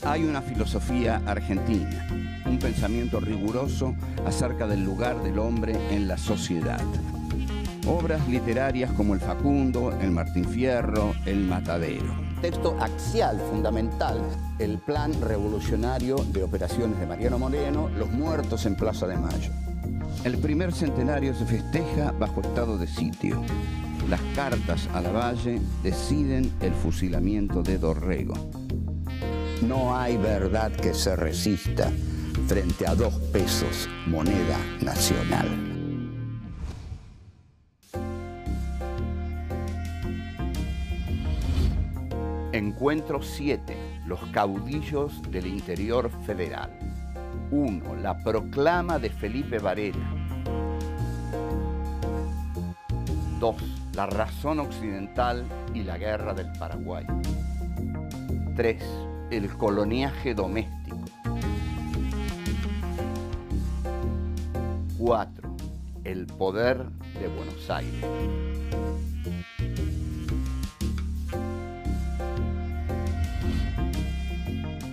Hay una filosofía argentina, un pensamiento riguroso acerca del lugar del hombre en la sociedad. Obras literarias como El Facundo, El Martín Fierro, El Matadero. Texto axial, fundamental, el plan revolucionario de operaciones de Mariano Moreno, Los muertos en Plaza de Mayo. El primer centenario se festeja bajo estado de sitio. Las cartas a Lavalle deciden el fusilamiento de Dorrego. No hay verdad que se resista frente a 2 pesos, moneda nacional. Encuentro 7. Los caudillos del interior federal. 1. La proclama de Felipe Varela. 2. La razón occidental y la guerra del Paraguay. 3. El coloniaje doméstico. 4. El poder de Buenos Aires.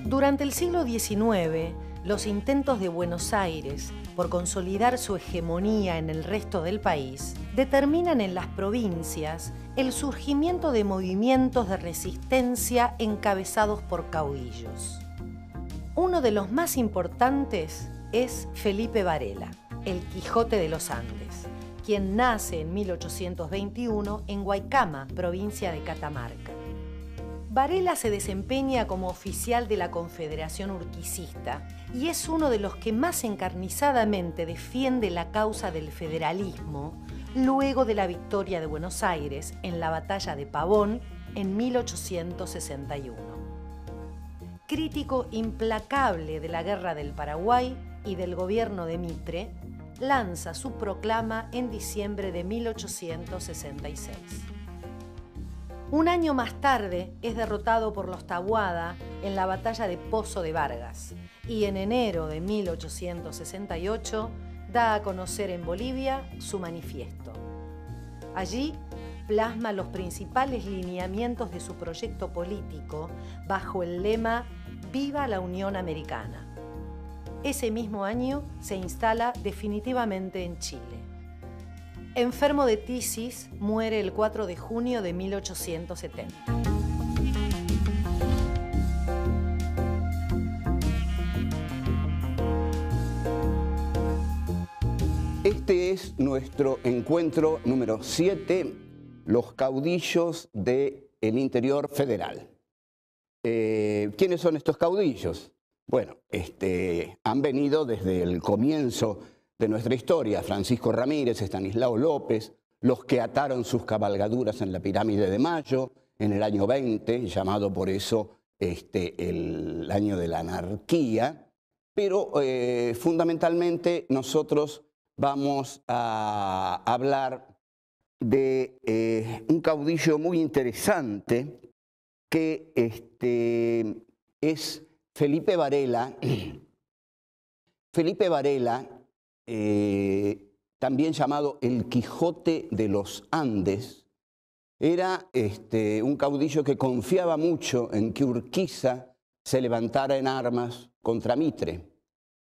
Durante el siglo XIX, los intentos de Buenos Aires por consolidar su hegemonía en el resto del país determinan en las provincias el surgimiento de movimientos de resistencia encabezados por caudillos. Uno de los más importantes es Felipe Varela, el Quijote de los Andes, quien nace en 1821 en Guaycama, provincia de Catamarca. Varela se desempeña como oficial de la Confederación Urquicista y es uno de los que más encarnizadamente defiende la causa del federalismo luego de la victoria de Buenos Aires en la Batalla de Pavón en 1861. Crítico implacable de la Guerra del Paraguay y del gobierno de Mitre, lanza su proclama en diciembre de 1866. Un año más tarde es derrotado por los Taboada en la batalla de Pozo de Vargas y en enero de 1868 da a conocer en Bolivia su manifiesto. Allí plasma los principales lineamientos de su proyecto político bajo el lema «Viva la Unión Americana». Ese mismo año se instala definitivamente en Chile. Enfermo de tisis, muere el 4 de junio de 1870. Este es nuestro encuentro número 7, los caudillos del interior federal. ¿Quiénes son estos caudillos? Bueno, han venido desde el comienzo de nuestra historia: Francisco Ramírez, Estanislao López, los que ataron sus cabalgaduras en la Pirámide de Mayo en el año 20, llamado por eso el año de la anarquía, pero fundamentalmente nosotros vamos a hablar de un caudillo muy interesante que es Felipe Varela. Felipe Varela, también llamado el Quijote de los Andes, era un caudillo que confiaba mucho en que Urquiza se levantara en armas contra Mitre.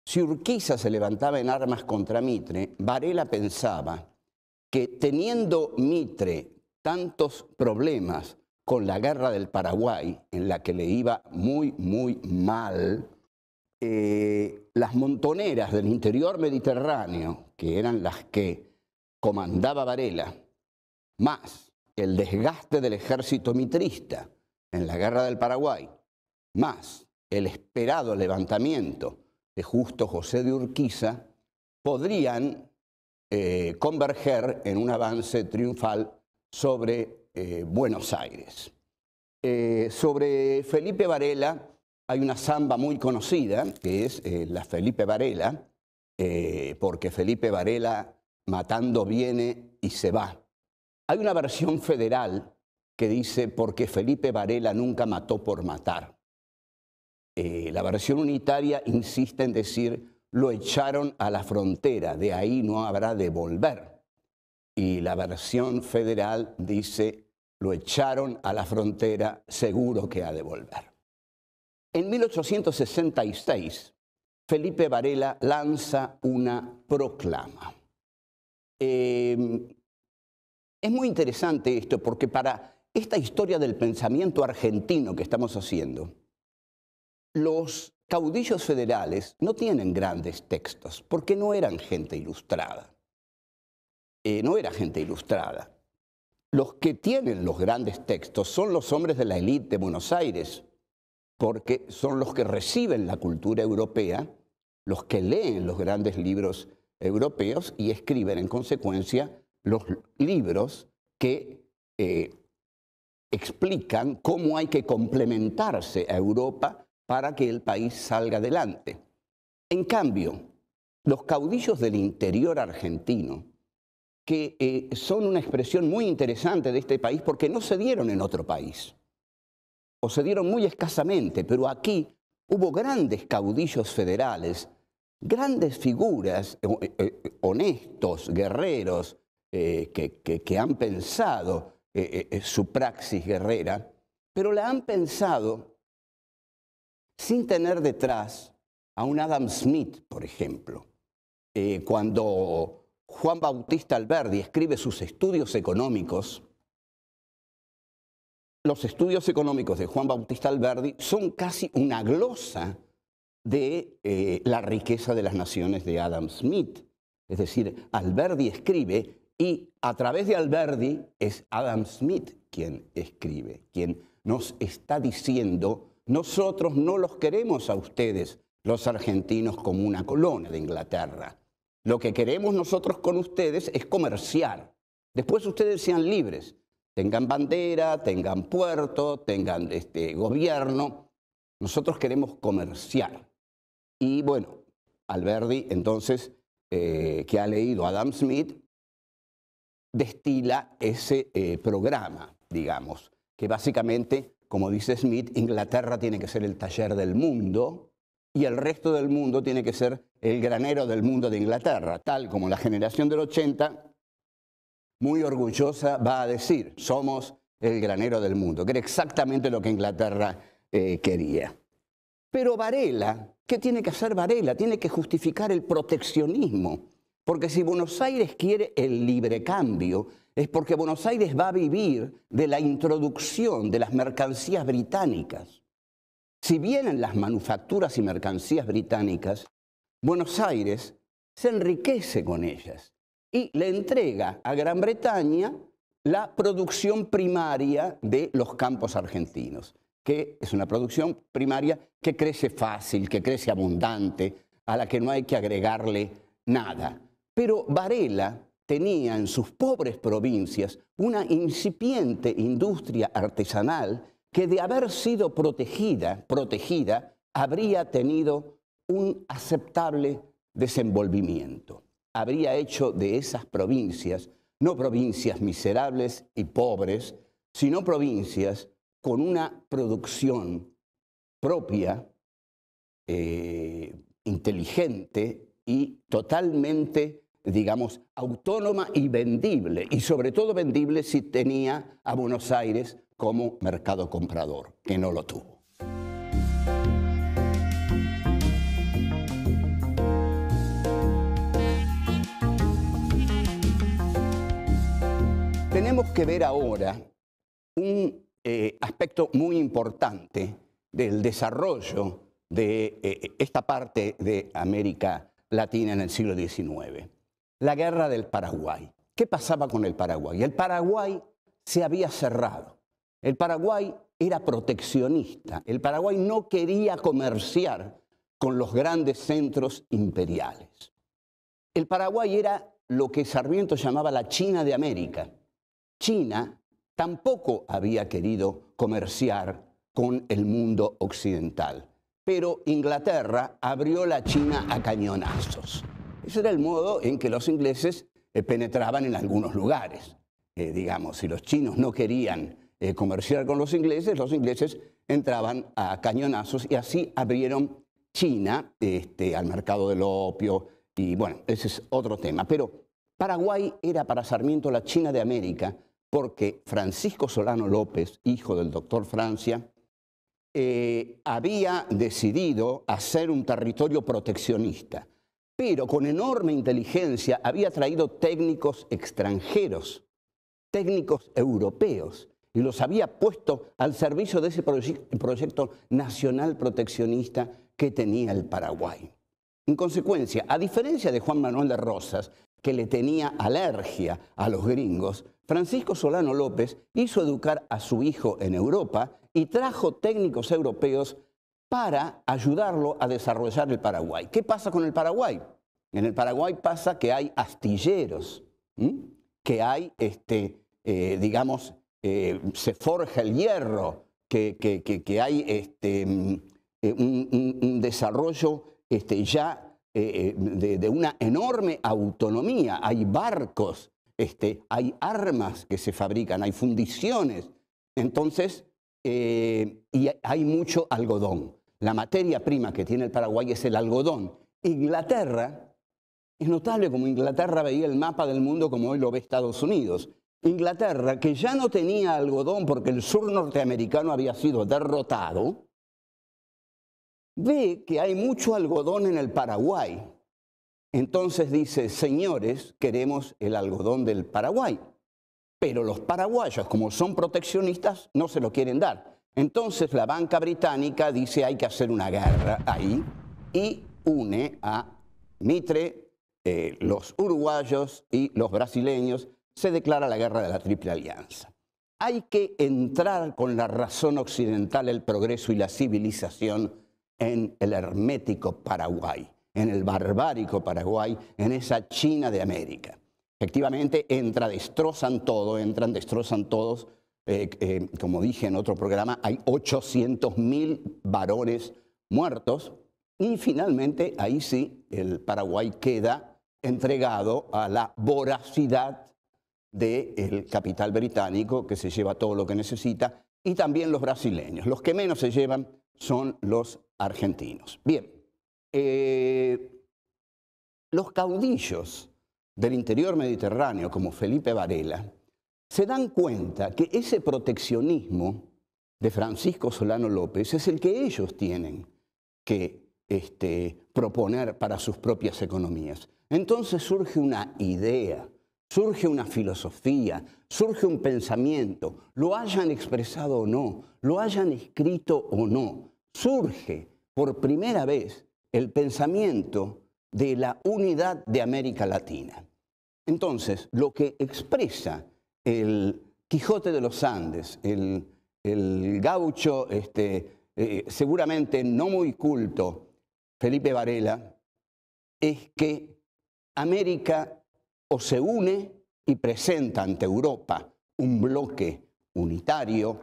Si Urquiza se levantaba en armas contra Mitre, Varela pensaba que teniendo Mitre tantos problemas con la guerra del Paraguay, en la que le iba muy, muy mal, las montoneras del interior mediterráneo, que eran las que comandaba Varela, más el desgaste del ejército mitrista en la guerra del Paraguay, más el esperado levantamiento de Justo José de Urquiza, podrían converger en un avance triunfal sobre Buenos Aires. Sobre Felipe Varela hay una samba muy conocida, que es la Felipe Varela, porque Felipe Varela matando viene y se va. Hay una versión federal que dice porque Felipe Varela nunca mató por matar. La versión unitaria insiste en decir lo echaron a la frontera, de ahí no habrá de volver. Y la versión federal dice lo echaron a la frontera, seguro que ha de volver. En 1866, Felipe Varela lanza una proclama. Es muy interesante esto porque para esta historia del pensamiento argentino que estamos haciendo, los caudillos federales no tienen grandes textos porque no eran gente ilustrada. No era gente ilustrada. Los que tienen los grandes textos son los hombres de la élite de Buenos Aires, porque son los que reciben la cultura europea, los que leen los grandes libros europeos y escriben en consecuencia los libros que explican cómo hay que complementarse a Europa para que el país salga adelante. En cambio, los caudillos del interior argentino, que son una expresión muy interesante de este país porque no se dieron en otro país, o se dieron muy escasamente, pero aquí hubo grandes caudillos federales, grandes figuras, honestos, guerreros, que han pensado su praxis guerrera, pero la han pensado sin tener detrás a un Adam Smith, por ejemplo. Cuando Juan Bautista Alberdi escribe sus estudios económicos, los estudios económicos de Juan Bautista Alberdi son casi una glosa de la riqueza de las naciones de Adam Smith. Es decir, Alberdi escribe y a través de Alberdi es Adam Smith quien escribe, quien nos está diciendo: nosotros no los queremos a ustedes, los argentinos, como una colonia de Inglaterra. Lo que queremos nosotros con ustedes es comerciar. Después ustedes sean libres. Tengan bandera, tengan puerto, tengan gobierno. Nosotros queremos comerciar. Y bueno, Alberdi, entonces, que ha leído a Adam Smith, destila ese programa, digamos, que básicamente, como dice Smith, Inglaterra tiene que ser el taller del mundo y el resto del mundo tiene que ser el granero del mundo de Inglaterra, tal como la generación del 80, muy orgullosa, va a decir: somos el granero del mundo, que era exactamente lo que Inglaterra quería. Pero Varela, ¿qué tiene que hacer Varela? Tiene que justificar el proteccionismo, porque si Buenos Aires quiere el libre cambio, es porque Buenos Aires va a vivir de la introducción de las mercancías británicas. Si vienen las manufacturas y mercancías británicas, Buenos Aires se enriquece con ellas y le entrega a Gran Bretaña la producción primaria de los campos argentinos, que es una producción primaria que crece fácil, que crece abundante, a la que no hay que agregarle nada. Pero Varela tenía en sus pobres provincias una incipiente industria artesanal que, de haber sido protegida, habría tenido un aceptable desenvolvimiento. Habría hecho de esas provincias, no provincias miserables y pobres, sino provincias con una producción propia, inteligente y totalmente, digamos, autónoma y vendible. Y sobre todo vendible si tenía a Buenos Aires como mercado comprador, que no lo tuvo. Tenemos que ver ahora un aspecto muy importante del desarrollo de esta parte de América Latina en el siglo XIX. La guerra del Paraguay. ¿Qué pasaba con el Paraguay? El Paraguay se había cerrado. El Paraguay era proteccionista. El Paraguay no quería comerciar con los grandes centros imperiales. El Paraguay era lo que Sarmiento llamaba la China de América. China tampoco había querido comerciar con el mundo occidental, pero Inglaterra abrió la China a cañonazos. Ese era el modo en que los ingleses penetraban en algunos lugares. Digamos, si los chinos no querían comerciar con los ingleses entraban a cañonazos y así abrieron China al mercado del opio. Y bueno, ese es otro tema. Pero Paraguay era para Sarmiento la China de América porque Francisco Solano López, hijo del doctor Francia, había decidido hacer un territorio proteccionista, pero con enorme inteligencia había traído técnicos extranjeros, técnicos europeos, y los había puesto al servicio de ese proyecto nacional proteccionista que tenía el Paraguay. En consecuencia, a diferencia de Juan Manuel de Rosas, que le tenía alergia a los gringos, Francisco Solano López hizo educar a su hijo en Europa y trajo técnicos europeos para ayudarlo a desarrollar el Paraguay. ¿Qué pasa con el Paraguay? En el Paraguay pasa que hay astilleros, que hay, digamos, se forja el hierro, que hay un desarrollo ya de una enorme autonomía. Hay barcos, hay armas que se fabrican, hay fundiciones. Entonces, y hay mucho algodón. La materia prima que tiene el Paraguay es el algodón. Inglaterra, es notable como Inglaterra veía el mapa del mundo como hoy lo ve Estados Unidos. Inglaterra, que ya no tenía algodón porque el sur norteamericano había sido derrotado, ve que hay mucho algodón en el Paraguay. Entonces dice, señores, queremos el algodón del Paraguay. Pero los paraguayos, como son proteccionistas, no se lo quieren dar. Entonces la banca británica dice, hay que hacer una guerra ahí, y une a Mitre, los uruguayos y los brasileños. Se declara la guerra de la Triple Alianza. Hay que entrar con la razón occidental, el progreso y la civilización en el hermético Paraguay, en el barbárico Paraguay, en esa China de América. Efectivamente, destrozan todo, destrozan todos. Como dije en otro programa, hay 800.000 varones muertos. Y finalmente, ahí sí, el Paraguay queda entregado a la voracidad del capital británico, que se lleva todo lo que necesita, y también los brasileños. Los que menos se llevan son los argentinos. Bien, los caudillos del interior mediterráneo, como Felipe Varela, se dan cuenta que ese proteccionismo de Francisco Solano López es el que ellos tienen que proponer para sus propias economías. Entonces surge una idea, surge una filosofía, surge un pensamiento, lo hayan expresado o no, lo hayan escrito o no, surge por primera vez el pensamiento de la unidad de América Latina. Entonces, lo que expresa el Quijote de los Andes, el gaucho, seguramente no muy culto, Felipe Varela, es que América o se une y presenta ante Europa un bloque unitario,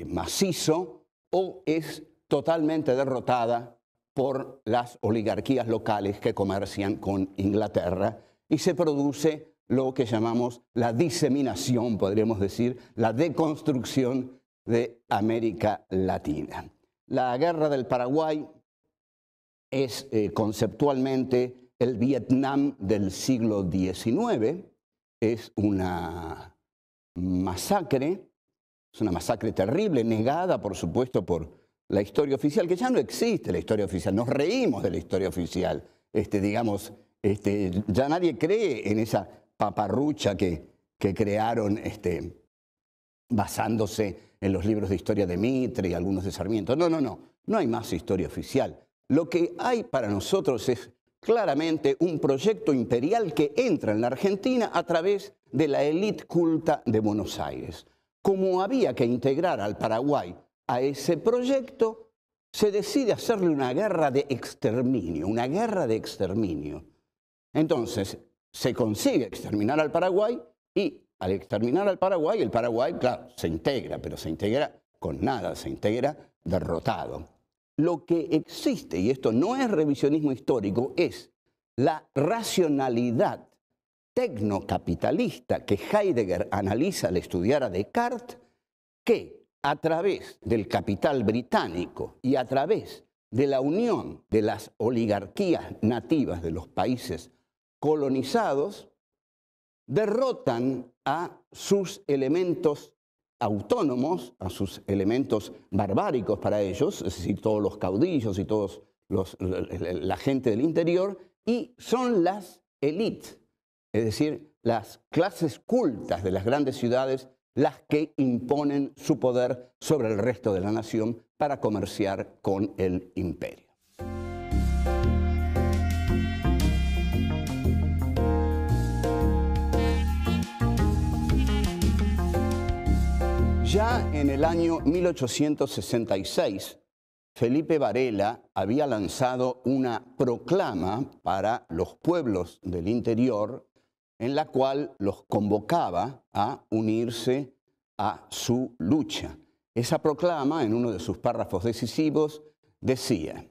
macizo, o es totalmente derrotada por las oligarquías locales que comercian con Inglaterra y se produce lo que llamamos la diseminación, podríamos decir, la deconstrucción de América Latina. La guerra del Paraguay es conceptualmente el Vietnam del siglo XIX, es una masacre terrible, negada, por supuesto, por la historia oficial, que ya no existe la historia oficial, nos reímos de la historia oficial, digamos, ya nadie cree en esa paparrucha que crearon basándose en los libros de historia de Mitre y algunos de Sarmiento. No hay más historia oficial. Lo que hay para nosotros es claramente un proyecto imperial que entra en la Argentina a través de la élite culta de Buenos Aires. Como había que integrar al Paraguay a ese proyecto, se decide hacerle una guerra de exterminio, Entonces, se consigue exterminar al Paraguay y al exterminar al Paraguay, el Paraguay, claro, se integra, pero se integra con nada, se integra derrotado. Lo que existe, y esto no es revisionismo histórico, es la racionalidad tecnocapitalista que Heidegger analiza al estudiar a Descartes, que a través del capital británico y a través de la unión de las oligarquías nativas de los países colonizados, derrotan a sus elementos autónomos a sus elementos barbáricos para ellos, es decir, todos los caudillos y todos la gente del interior, y son las élites, es decir, las clases cultas de las grandes ciudades, las que imponen su poder sobre el resto de la nación para comerciar con el imperio. Ya en el año 1866, Felipe Varela había lanzado una proclama para los pueblos del interior en la cual los convocaba a unirse a su lucha. Esa proclama, en uno de sus párrafos decisivos, decía: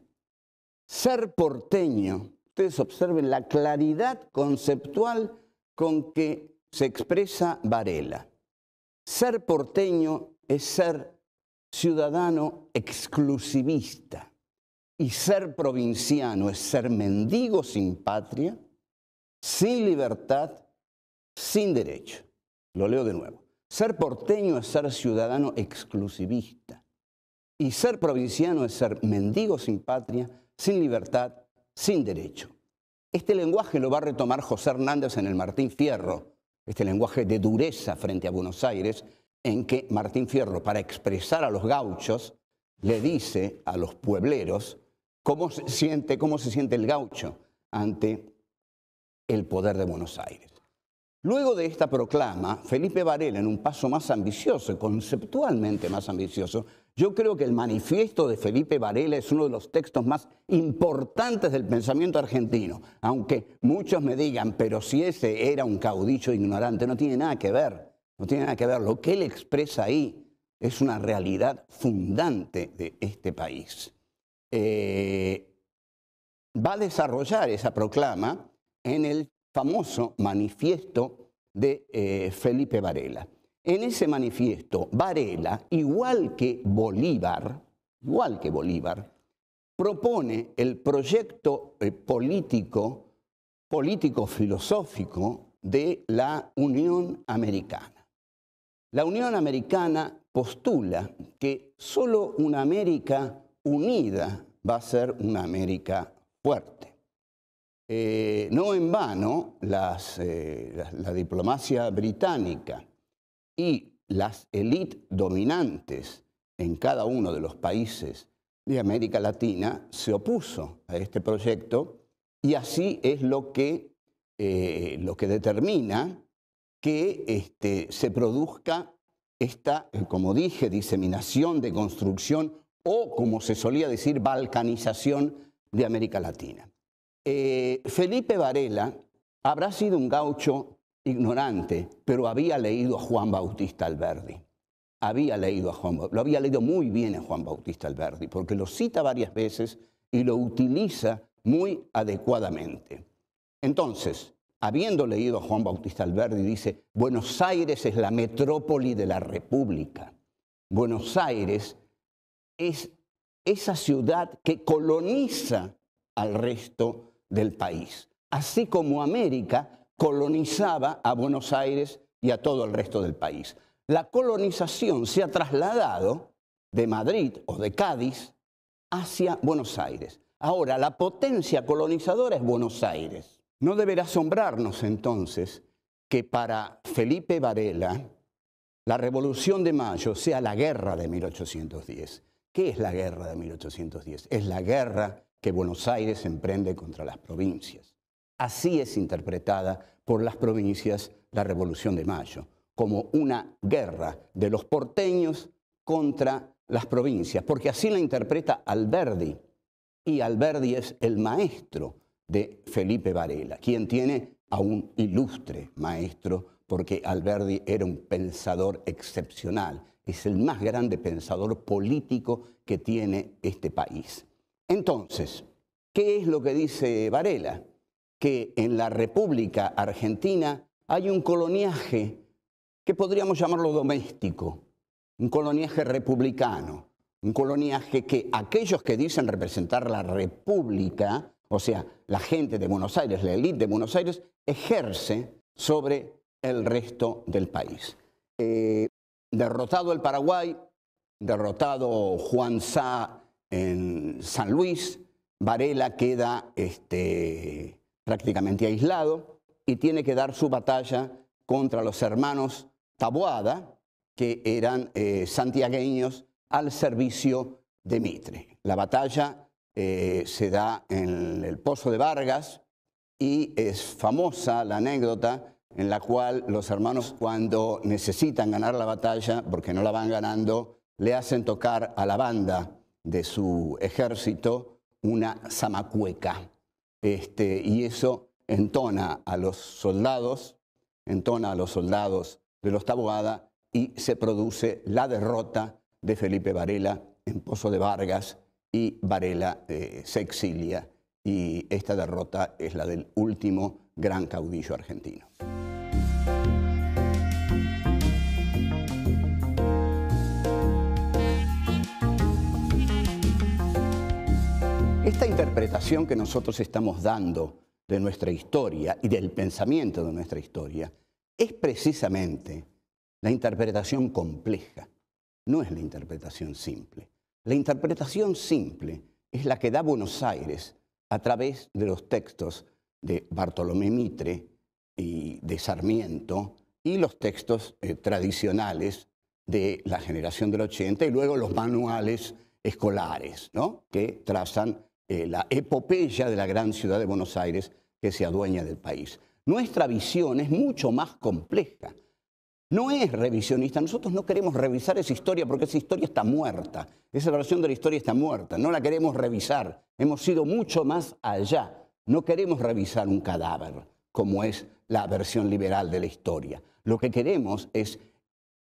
ser porteño, ustedes observen la claridad conceptual con que se expresa Varela. Ser porteño es ser ciudadano exclusivista y ser provinciano es ser mendigo sin patria, sin libertad, sin derecho. Lo leo de nuevo. Ser porteño es ser ciudadano exclusivista y ser provinciano es ser mendigo sin patria, sin libertad, sin derecho. Este lenguaje lo va a retomar José Hernández en el Martín Fierro, este lenguaje de dureza frente a Buenos Aires, en que Martín Fierro, para expresar a los gauchos, le dice a los puebleros cómo se siente el gaucho ante el poder de Buenos Aires. Luego de esta proclama, Felipe Varela, en un paso más ambicioso, conceptualmente más ambicioso, yo creo que el manifiesto de Felipe Varela es uno de los textos más importantes del pensamiento argentino, aunque muchos me digan, pero si ese era un caudillo ignorante, no tiene nada que ver, no tiene nada que ver. Lo que él expresa ahí es una realidad fundante de este país. Va a desarrollar esa proclama en el famoso manifiesto de Felipe Varela. En ese manifiesto, Varela, igual que Bolívar, propone el proyecto político-filosófico de la Unión Americana. La Unión Americana postula que solo una América unida va a ser una América fuerte. No en vano, la diplomacia británica y las élites dominantes en cada uno de los países de América Latina se opuso a este proyecto, y así es lo que determina que se produzca esta, como dije, diseminación, deconstrucción o, como se solía decir, balcanización de América Latina. Felipe Varela habrá sido un gaucho ignorante, pero había leído a Juan Bautista Alberdi. Lo había leído muy bien a Juan Bautista Alberdi, porque lo cita varias veces y lo utiliza muy adecuadamente. Entonces, habiendo leído a Juan Bautista Alberdi, dice: Buenos Aires es la metrópoli de la República. Buenos Aires es esa ciudad que coloniza al resto del país, así como América colonizaba a Buenos Aires y a todo el resto del país. La colonización se ha trasladado de Madrid o de Cádiz hacia Buenos Aires. Ahora, la potencia colonizadora es Buenos Aires. No deberá asombrarnos entonces que para Felipe Varela la Revolución de Mayo sea la guerra de 1810. ¿Qué es la guerra de 1810? Es la guerra que Buenos Aires emprende contra las provincias. Así es interpretada por las provincias la Revolución de Mayo, como una guerra de los porteños contra las provincias, porque así la interpreta Alberdi, y Alberdi es el maestro de Felipe Varela, quien tiene a un ilustre maestro, porque Alberdi era un pensador excepcional, es el más grande pensador político que tiene este país. Entonces, ¿qué es lo que dice Varela? Que en la República Argentina hay un coloniaje que podríamos llamarlo doméstico, un coloniaje republicano, un coloniaje que aquellos que dicen representar la República, o sea, la gente de Buenos Aires, la élite de Buenos Aires, ejerce sobre el resto del país. derrotado el Paraguay, derrotado Juan Sá en San Luis, Varela queda prácticamente aislado y tiene que dar su batalla contra los hermanos Taboada, que eran santiagueños al servicio de Mitre. La batalla se da en el Pozo de Vargas y es famosa la anécdota en la cual los hermanos, cuando necesitan ganar la batalla, porque no la van ganando, le hacen tocar a la banda de su ejército una zamacueca. Y eso entona a los soldados de los Taboada, y se produce la derrota de Felipe Varela en Pozo de Vargas, y Varela se exilia, y esta derrota es la del último gran caudillo argentino. Esta interpretación que nosotros estamos dando de nuestra historia y del pensamiento de nuestra historia es precisamente la interpretación compleja, no es la interpretación simple. La interpretación simple es la que da Buenos Aires a través de los textos de Bartolomé Mitre y de Sarmiento y los textos tradicionales de la generación del 80 y luego los manuales escolares, ¿no?, que trazan la epopeya de la gran ciudad de Buenos Aires que se adueña del país. Nuestra visión es mucho más compleja. No es revisionista. Nosotros no queremos revisar esa historia porque esa historia está muerta. Esa versión de la historia está muerta. No la queremos revisar. Hemos ido mucho más allá. No queremos revisar un cadáver, como es la versión liberal de la historia. Lo que queremos es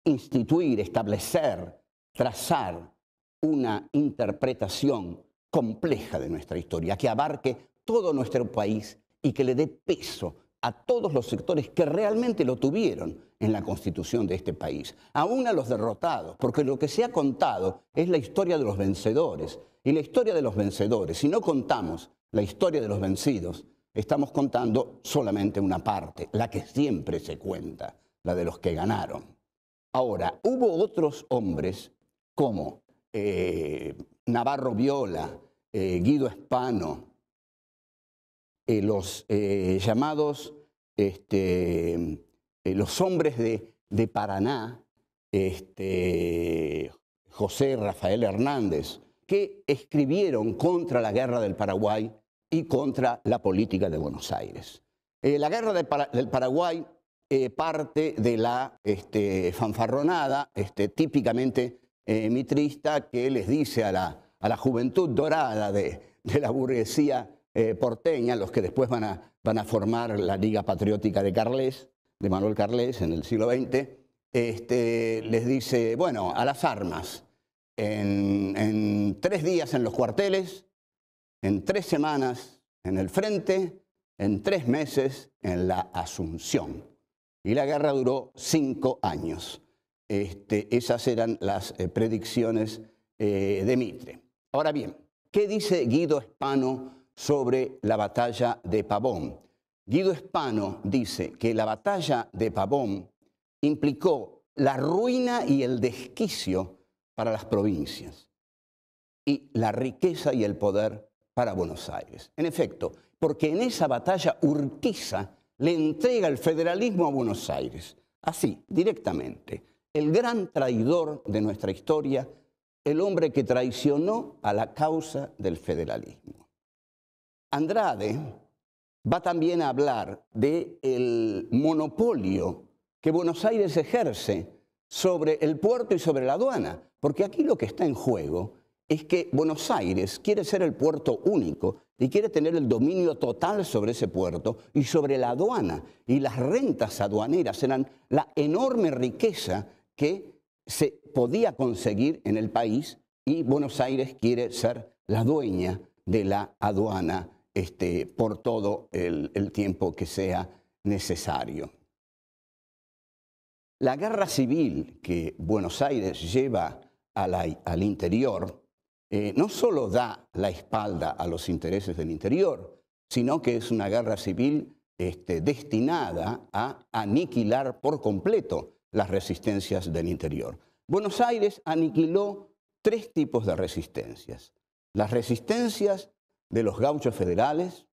instituir, establecer, trazar una interpretación compleja de nuestra historia, que abarque todo nuestro país y que le dé peso a todos los sectores que realmente lo tuvieron en la constitución de este país, aún a los derrotados, porque lo que se ha contado es la historia de los vencedores. Y la historia de los vencedores, si no contamos la historia de los vencidos, estamos contando solamente una parte, la que siempre se cuenta, la de los que ganaron. Ahora, hubo otros hombres como Navarro Viola, Guido Spano, los llamados los hombres de Paraná, José Rafael Hernández, que escribieron contra la guerra del Paraguay y contra la política de Buenos Aires. La guerra del Paraguay parte de la fanfarronada típicamente mitrista, que les dice a la juventud dorada de la burguesía porteña, los que después van a formar la Liga Patriótica de Carles, de Manuel Carles en el siglo XX, les dice, bueno, a las armas, en 3 días en los cuarteles, en 3 semanas en el frente, en 3 meses en la Asunción. Y la guerra duró 5 años. Esas eran las predicciones de Mitre. Ahora bien, ¿qué dice Guido Spano sobre la batalla de Pavón? Guido Spano dice que la batalla de Pavón implicó la ruina y el desquicio para las provincias y la riqueza y el poder para Buenos Aires. En efecto, porque en esa batalla Urquiza le entrega el federalismo a Buenos Aires, así, directamente. El gran traidor de nuestra historia, el hombre que traicionó a la causa del federalismo. Andrade va también a hablar del monopolio que Buenos Aires ejerce sobre el puerto y sobre la aduana, porque aquí lo que está en juego es que Buenos Aires quiere ser el puerto único y quiere tener el dominio total sobre ese puerto y sobre la aduana. Y las rentas aduaneras eran la enorme riqueza que se podía conseguir en el país, y Buenos Aires quiere ser la dueña de la aduana por todo el tiempo que sea necesario. La guerra civil que Buenos Aires lleva al interior no solo da la espalda a los intereses del interior, sino que es una guerra civil destinada a aniquilar por completo las resistencias del interior. Buenos Aires aniquiló tres tipos de resistencias. Las resistencias de los gauchos federales,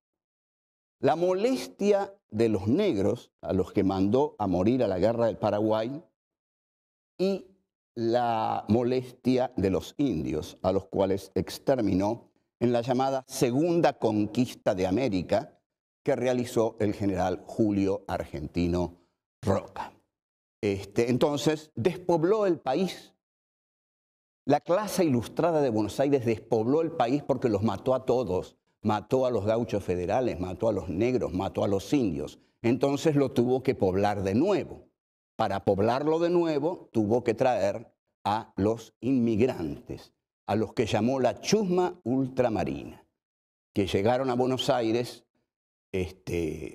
la molestia de los negros, a los que mandó a morir a la guerra del Paraguay, y la molestia de los indios, a los cuales exterminó en la llamada Segunda Conquista de América, que realizó el general Julio Argentino Roca. Entonces, despobló el país. La clase ilustrada de Buenos Aires despobló el país porque los mató a todos. Mató a los gauchos federales, mató a los negros, mató a los indios. Entonces lo tuvo que poblar de nuevo. Para poblarlo de nuevo, tuvo que traer a los inmigrantes, a los que llamó la chusma ultramarina, que llegaron a Buenos Aires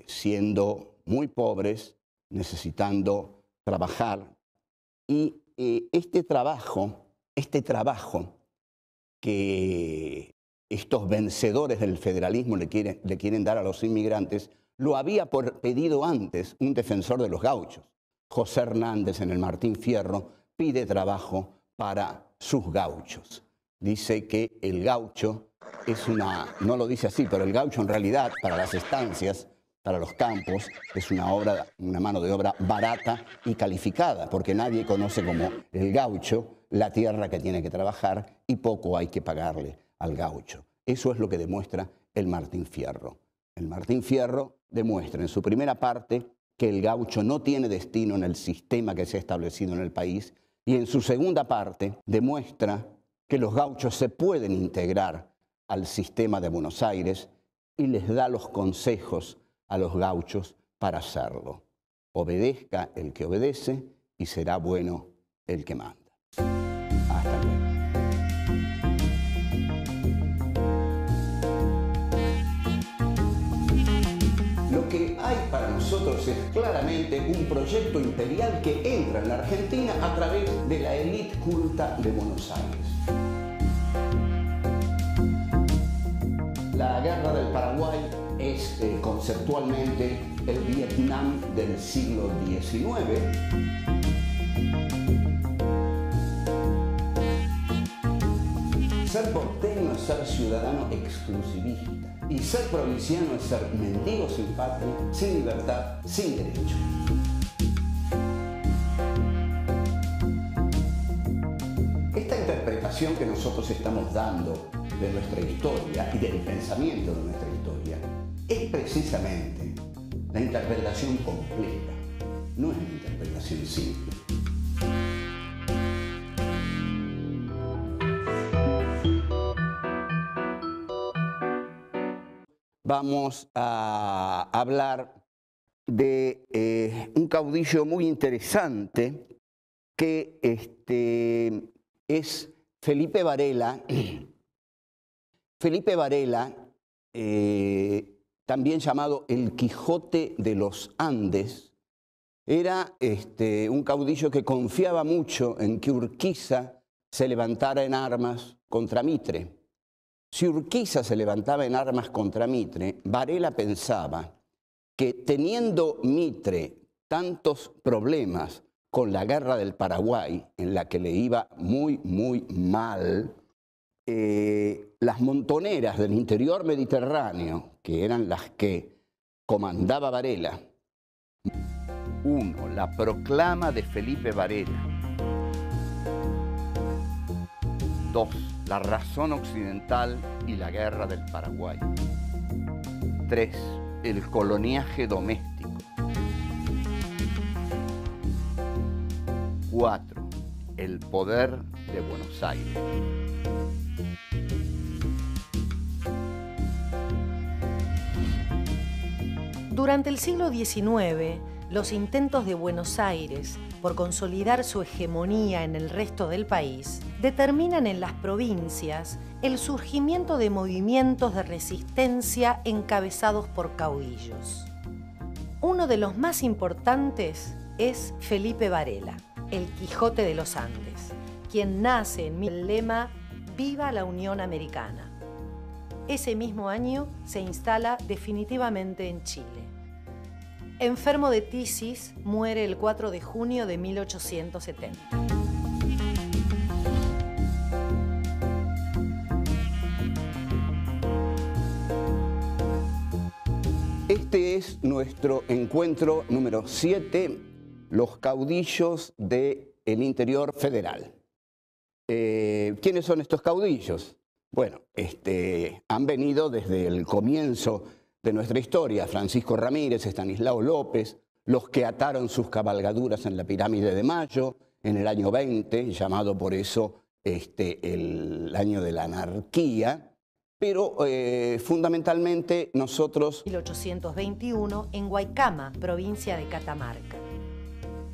siendo muy pobres, necesitando trabajar. Y este trabajo que estos vencedores del federalismo le quieren dar a los inmigrantes, lo había pedido antes un defensor de los gauchos. José Hernández en el Martín Fierro pide trabajo para sus gauchos. Dice que el gaucho es no lo dice así, pero el gaucho en realidad para las estancias, para los campos, es una mano de obra barata y calificada, porque nadie conoce como el gaucho la tierra que tiene que trabajar y poco hay que pagarle al gaucho. Eso es lo que demuestra el Martín Fierro. El Martín Fierro demuestra en su primera parte que el gaucho no tiene destino en el sistema que se ha establecido en el país, y en su segunda parte demuestra que los gauchos se pueden integrar al sistema de Buenos Aires y les da los consejos a los gauchos para hacerlo. Obedezca el que obedece y será bueno el que manda. Hasta luego. Lo que hay para nosotros es claramente un proyecto imperial que entra en la Argentina a través de la élite culta de Buenos Aires. La guerra del Paraguay es conceptualmente el Vietnam del siglo XIX. Ser porteño es ser ciudadano exclusivista. Y ser provinciano es ser mendigo sin patria, sin libertad, sin derecho. Esta interpretación que nosotros estamos dando de nuestra historia y del pensamiento de nuestra historia es precisamente la interpretación completa, no es una interpretación simple. Vamos a hablar de un caudillo muy interesante que es Felipe Varela. Felipe Varela, también llamado el Quijote de los Andes, era un caudillo que confiaba mucho en que Urquiza se levantara en armas contra Mitre. Si Urquiza se levantaba en armas contra Mitre, Varela pensaba que teniendo Mitre tantos problemas con la guerra del Paraguay, en la que le iba muy, muy mal, las montoneras del interior mediterráneo, que eran las que comandaba Varela. 1. La proclama de Felipe Varela. 2. La razón occidental y la guerra del Paraguay. 3. El coloniaje doméstico. 4. El poder de Buenos Aires. Durante el siglo XIX, los intentos de Buenos Aires por consolidar su hegemonía en el resto del país determinan en las provincias el surgimiento de movimientos de resistencia encabezados por caudillos. Uno de los más importantes es Felipe Varela, el Quijote de los Andes, quien nace en el lema «Viva la Unión Americana». Ese mismo año se instala definitivamente en Chile. Enfermo de tisis, muere el 4 de junio de 1870. Este es nuestro encuentro número 7, los caudillos del interior federal. ¿Quiénes son estos caudillos? Bueno, han venido desde el comienzo de nuestra historia: Francisco Ramírez, Estanislao López, los que ataron sus cabalgaduras en la Pirámide de Mayo en el año 20, llamado por eso el año de la anarquía. Pero fundamentalmente nosotros... 1821 en Guaycama, provincia de Catamarca.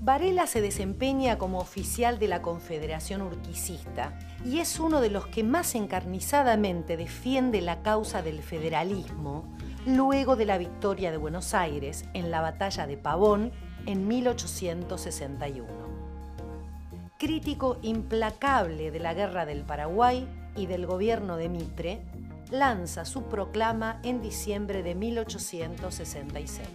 Varela se desempeña como oficial de la Confederación Urquicista y es uno de los que más encarnizadamente defiende la causa del federalismo luego de la victoria de Buenos Aires en la Batalla de Pavón en 1861. Crítico implacable de la Guerra del Paraguay y del gobierno de Mitre, lanza su proclama en diciembre de 1866.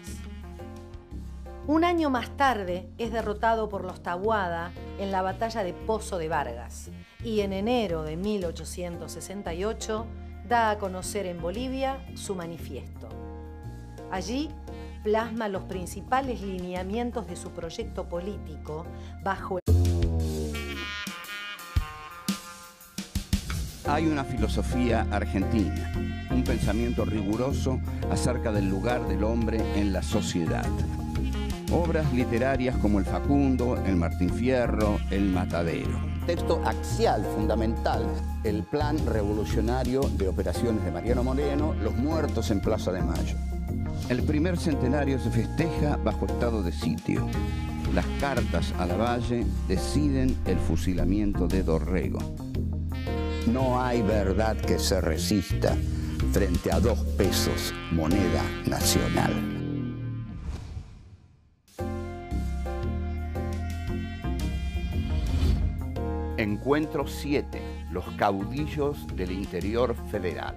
Un año más tarde es derrotado por los Taboada en la batalla de Pozo de Vargas y en enero de 1868 da a conocer en Bolivia su manifiesto. Allí plasma los principales lineamientos de su proyecto político bajo el... Hay una filosofía argentina, un pensamiento riguroso acerca del lugar del hombre en la sociedad. Obras literarias como El Facundo, El Martín Fierro, El Matadero. Texto axial, fundamental, el plan revolucionario de operaciones de Mariano Moreno, Los muertos en Plaza de Mayo. El primer centenario se festeja bajo estado de sitio. Las cartas a Lavalle deciden el fusilamiento de Dorrego. No hay verdad que se resista frente a 2 pesos, moneda nacional. Encuentro 7, los caudillos del interior federal.